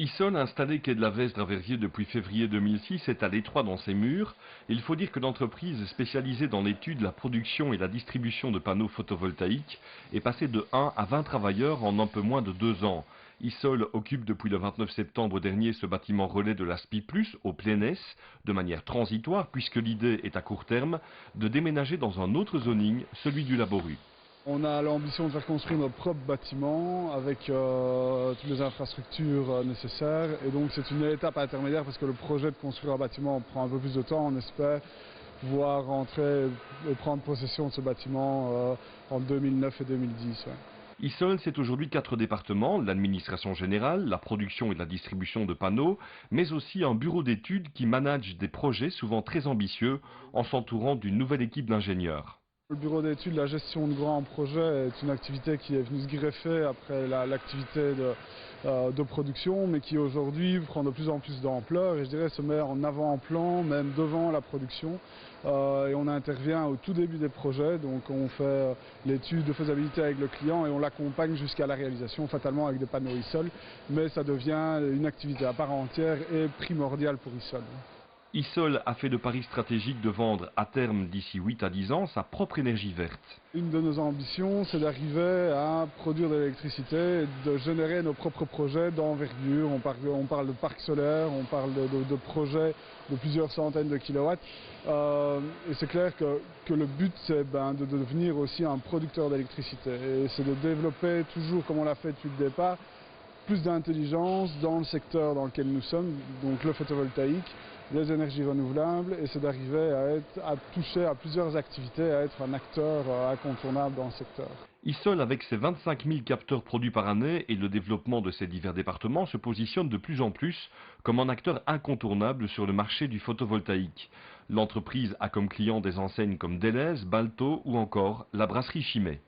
Issol, installé quai de la Vesdre à Verviers depuis février 2006, est à l'étroit dans ses murs. Il faut dire que l'entreprise spécialisée dans l'étude, la production et la distribution de panneaux photovoltaïques est passée de 1 à 20 travailleurs en un peu moins de 2 ans. Issol occupe depuis le 29 septembre dernier ce bâtiment relais de la SPI+, au Plénès, de manière transitoire puisque l'idée est à court terme de déménager dans un autre zoning, celui du Laboru. On a l'ambition de faire construire notre propre bâtiment avec toutes les infrastructures nécessaires. Et donc c'est une étape intermédiaire parce que le projet de construire un bâtiment prend un peu plus de temps. On espère pouvoir rentrer et prendre possession de ce bâtiment en 2009 et 2010. Ouais. Issol, c'est aujourd'hui 4 départements, l'administration générale, la production et la distribution de panneaux, mais aussi un bureau d'études qui manage des projets souvent très ambitieux en s'entourant d'une nouvelle équipe d'ingénieurs. Le bureau d'études, la gestion de grands projets est une activité qui est venue se greffer après l'activité de production, mais qui aujourd'hui prend de plus en plus d'ampleur et je dirais se met en avant-plan, même devant la production. Et on intervient au tout début des projets, donc on fait l'étude de faisabilité avec le client et on l'accompagne jusqu'à la réalisation, fatalement avec des panneaux Issol, mais ça devient une activité à part entière et primordiale pour Issol. Issol a fait le pari stratégique de vendre à terme d'ici 8 à 10 ans sa propre énergie verte. Une de nos ambitions, c'est d'arriver à produire de l'électricité, de générer nos propres projets d'envergure. On parle de parcs solaires, on parle de projets de plusieurs centaines de kilowatts. Et c'est clair que le but, c'est de devenir aussi un producteur d'électricité. Et c'est de développer toujours, comme on l'a fait depuis le départ, plus d'intelligence dans le secteur dans lequel nous sommes, donc le photovoltaïque, les énergies renouvelables, et c'est d'arriver à toucher à plusieurs activités, à être un acteur incontournable dans le secteur. Issol, avec ses 25 000 capteurs produits par année et le développement de ses divers départements, se positionne de plus en plus comme un acteur incontournable sur le marché du photovoltaïque. L'entreprise a comme clients des enseignes comme Deleuze, Balto ou encore la brasserie Chimay.